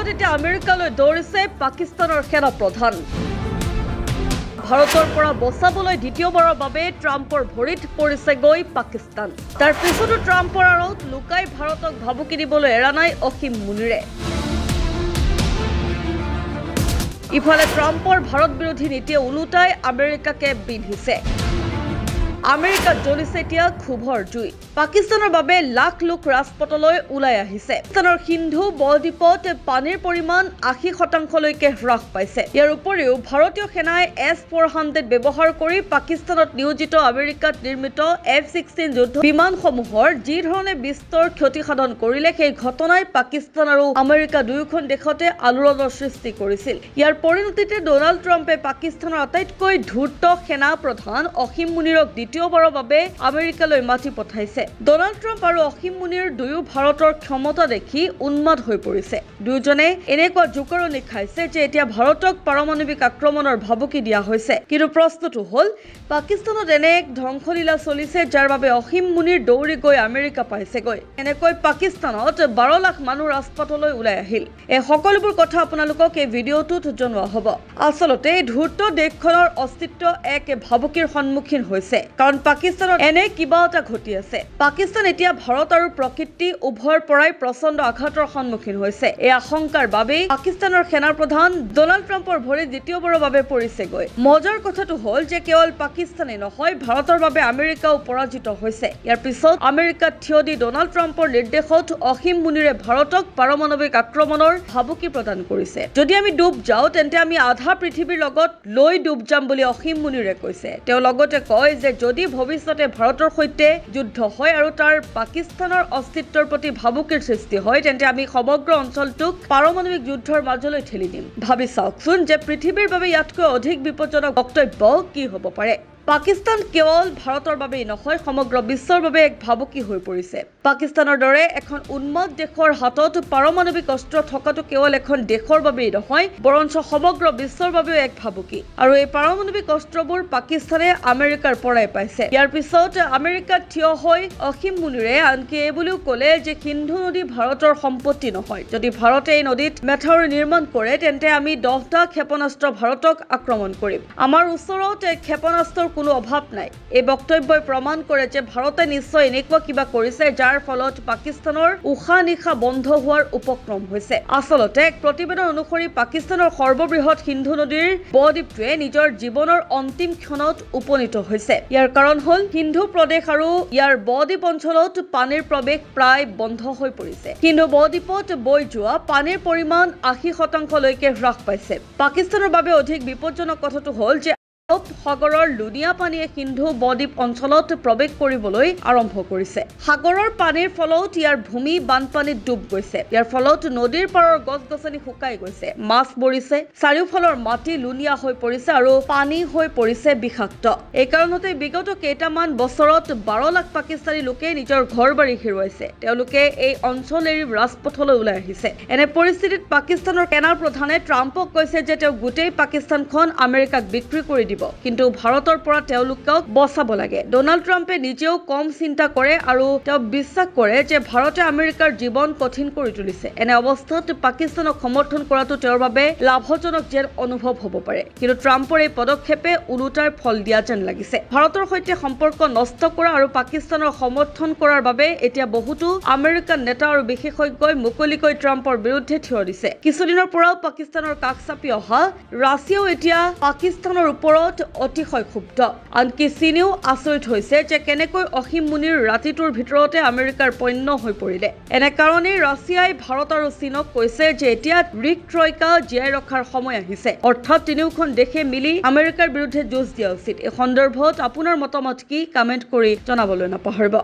ফলত এতিয়া আমেৰিকালৈ দৌৰিছে পাকিস্তানৰ সেনা প্ৰধান। ভাৰতৰ পৰা বচাবলৈ দ্বিতীয়বাৰৰ বাবে ট্ৰাম্পৰ ভৰিত পৰিছেগৈ পাকিস্তান। তাৰ পিছতো ট্ৰাম্পৰ আঁৰত লুকাই ভাৰতক ভাবুকি দিবলৈ এৰা নাই অসীম মুনিৰে। ইফালে ট্ৰাম্পৰ ভাৰত বিৰোধী নীতিয়ে ওলোটাই আমেৰিকাকে বিন্ধিছে। আমেৰিকাত জ্বলিছে এতিয়া ক্ষোভৰ জুই। পাকিস্তানৰ বাবে লাখ লোক ৰাজপথলৈ ওলাই আহিছে। পাকিস্তানৰ সিন্ধু বদ্বীপত পানীৰ পৰিমাণ ৮০% হ্ৰাস পাইছে। ইয়াৰ উপৰিও ভাৰতীয় সেনাই S-400 ব্যৱহাৰ কৰি পাকিস্তানত নিয়োজিত আমেৰিকাত নিৰ্মিত F-16 যুদ্ধ বিমানসমূহৰ যি ধৰণে বিস্তৰ ক্ষতিসাধন কৰিলে, সেই ঘটনাই পাকিস্তান আৰু আমেৰিকা দুয়োখন দেশতে আলোড়নৰ সৃষ্টি কৰিছিল। ইয়াৰ পৰিণতিতে ডনাল্ড ট্ৰাম্পে পাকিস্তানৰ আটাইতকৈ ধূৰ্ত সেনা প্ৰধান অসীম মুনিৰক দ্বিতীয়বাৰৰ বাবে আমেৰিকালৈ মাতি পঠাইছে। ডনাল্ড ট্ৰাম্প আৰু অসীম মুনিৰ দুয়ো ভাৰতৰ ক্ষমতা দেখি উন্মাদ হৈ পৰিছে। দুয়োজনে এনেকুৱা জোকাৰণি খাইছে যে এতিয়া ভাৰতক পাৰমাণৱিক আক্ৰমণৰ ভাবুকি দিয়া হৈছে। কিন্তু প্ৰশ্নটো হ'ল, পাকিস্তানত এনে এক ধ্বংসলীলা চলিছে যাৰ বাবে অসীম মুনিৰ দৌৰি গৈ আমেৰিকা পাইছেগৈ। এনেকৈ পাকিস্তানত 12 লাখ মানুহ ৰাজপথলৈ ওলাই আহিল। এই সকলোবোৰ কথা আপোনালোকক এই ভিডিঅ'টোত জনোৱা হ'ব। আচলতে এই ধূৰ্ত দেশখনৰ অস্তিত্ব এক ভাবুকিৰ সন্মুখীন হৈছে, কাৰণ পাকিস্তানত এনে কিবা এটা ঘটি আছে। পাকিস্তান এতিয়া ভাৰত আৰু প্ৰকৃতি উভয়ৰ পৰাই প্ৰচণ্ড আঘাতৰ সন্মুখীন হৈছে। এই আশংকাৰ বাবেই পাকিস্তানৰ সেনা প্ৰধান ডনাল্ড ট্ৰাম্পৰ ভৰিত দ্বিতীয়বাৰৰ বাবে পৰিছেগৈ। মজাৰ কথাটো হ'ল যে কেৱল পাকিস্তানেই নহয়, ভাৰতৰ বাবে আমেৰিকাও পৰাজিত হৈছে। ইয়াৰ পিছত আমেৰিকাত থিয় দি ডনাল্ড ট্ৰাম্পৰ নিৰ্দেশত অসীম মুনিৰে ভাৰতক পাৰমাণৱিক আক্ৰমণৰ ভাবুকি প্ৰদান কৰিছে। যদি আমি ডুব যাওঁ তেন্তে আমি আধা পৃথিৱীৰ লগত লৈ ডুব যাম বুলি অসীম মুনিৰে কৈছে। তেওঁ লগতে কয় যে যদি ভৱিষ্যতে ভাৰতৰ সৈতে যুদ্ধ হয় আৰু তাৰ পাকিস্তানৰ অস্তিত্বৰ প্ৰতি ভাবুকিৰ সৃষ্টি হয়, তেন্তে আমি সমগ্ৰ অঞ্চলটোক পাৰমাণৱিক যুদ্ধৰ মাজলৈ ঠেলি দিম। ভাবি চাওকচোন যে পৃথিৱীৰ বাবে ইয়াতকৈ অধিক বিপদজনক বক্তব্য কি হ'ব পাৰে। পাকিস্তান কেৱল ভাৰতৰ বাবেই নহয়, সমগ্ৰ বিশ্বৰ বাবে এক ভাবুকি হৈ পৰিছে। পাকিস্তানৰ দৰে এখন উন্মাদ দেশৰ হাতত পাৰমাণৱিক অস্ত্ৰ থকাটো কেৱল এখন দেশৰ বাবেই নহয়, বৰঞ্চ সমগ্ৰ বিশ্বৰ বাবেও এক ভাবুকি। আৰু এই পাৰমাণৱিক অস্ত্ৰবোৰ পাকিস্তানে আমেৰিকাৰ পৰাই পাইছে। ইয়াৰ পিছত আমেৰিকাত থিয় হৈ অসীম মুনিৰে আনকি এই বুলিও ক'লে যে সিন্ধু নদী ভাৰতৰ সম্পত্তি নহয়। যদি ভাৰতে এই নদীত মেথাউৰি নিৰ্মাণ কৰে, তেন্তে আমি 10টা ক্ষেপণাস্ত্ৰ ভাৰতক আক্ৰমণ কৰিম। আমাৰ ওচৰত ক্ষেপণাস্ত্ৰৰ কোনো অভাৱ নাই। এই বক্তব্যই প্ৰমাণ কৰে যে ভাৰতে নিশ্চয় এনেকুৱা কিবা কৰিছে যাৰ ফলত পাকিস্তানৰ উশাহ নিশাহ বন্ধ হোৱাৰ উপক্ৰম হৈছে। আচলতে এক প্ৰতিবেদন অনুসৰি পাকিস্তানৰ সৰ্ববৃহৎ সিন্ধু নদীৰ বদ্বীপটোৱে নিজৰ জীৱনৰ অন্তিম ক্ষণত উপনীত হৈছে। ইয়াৰ কাৰণ হ'ল সিন্ধু প্ৰদেশ আৰু ইয়াৰ বদ্বীপ অঞ্চলত পানীৰ প্ৰৱেশ প্ৰায় বন্ধ হৈ পৰিছে। সিন্ধু বদ্বীপত বৈ যোৱা পানীৰ পৰিমাণ ৮০% হ্ৰাস পাইছে। পাকিস্তানৰ বাবে অধিক বিপদজনক কথাটো হ'ল যে আৰব সাগৰৰ লুনিয়া পানীয়ে সিন্ধু বদ্বীপ অঞ্চলত প্ৰৱেশ কৰিবলৈ আৰম্ভ কৰিছে। সাগৰৰ পানীৰ ফলত ইয়াৰ ভূমি বানপানীত ডুব গৈছে। ইয়াৰ ফলত নদীৰ পাৰৰ গছ-গছনি শুকাই গৈছে, মাছ মৰিছে, চাৰিওফালৰ মাটি লুনিয়া হৈ পৰিছে আৰু পানী হৈ পৰিছে বিষাক্ত। এই কাৰণতে বিগত কেইটামান বছৰত 12 লাখ পাকিস্তানী লোকে নিজৰ ঘৰ-বাৰী হেৰুৱাইছে। তেওঁলোকে এই অঞ্চল এৰি ৰাজপথলৈ ওলাই আহিছে। এনে পৰিস্থিতিত পাকিস্তানৰ সেনা প্ৰধানে ট্ৰাম্পক কৈছে যে তেওঁ গোটেই পাকিস্তানখন আমেৰিকাক বিক্ৰী কৰি দিব, কিন্তু ভাৰতৰ পৰা তেওঁলোকক বচাব লাগে। ডনাল্ড ট্ৰাম্পে নিজেও কম চিন্তা কৰে আৰু তেওঁ বিশ্বাস কৰে যে ভাৰতে আমেৰিকাৰ জীৱন কঠিন কৰি তুলিছে। এনে অৱস্থাত পাকিস্তানক সমৰ্থন কৰাটো তেওঁৰ বাবে লাভজনক যেন অনুভৱ হ'ব পাৰে। কিন্তু ট্ৰাম্পৰ এই পদক্ষেপে ওলোটাৰ ফল দিয়া যেন লাগিছে। ভাৰতৰ সৈতে সম্পৰ্ক নষ্ট কৰা আৰু পাকিস্তানৰ সমৰ্থন কৰাৰ বাবে এতিয়া বহুতো আমেৰিকান নেতা আৰু বিশেষজ্ঞই মুকলিকৈ ট্ৰাম্পৰ বিৰুদ্ধে থিয় দিছে। কিছুদিনৰ পৰাও পাকিস্তানৰ কাষ চাপি অহা ৰাছিয়াও এতিয়া পাকিস্তানৰ ওপৰত অতিশয় ক্ষুব্ধ। আনকি চীনেও আচৰিত হৈছে যে কেনেকৈ অসীম মুনিৰ ৰাতিটোৰ ভিতৰতে আমেৰিকাৰ পণ্য হৈ পৰিলে। এনে কাৰণেই ৰাছিয়াই ভাৰত আৰু চীনক কৈছে যে এতিয়া ৰিক ট্ৰয়কা জীয়াই ৰখাৰ সময় আহিছে, অৰ্থাৎ তিনিওখন দেশে মিলি আমেৰিকাৰ বিৰুদ্ধে যুঁজ দিয়া উচিত। এই সন্দৰ্ভত আপোনাৰ মতামত কি, কমেণ্ট কৰি জনাবলৈ নাপাহৰিব।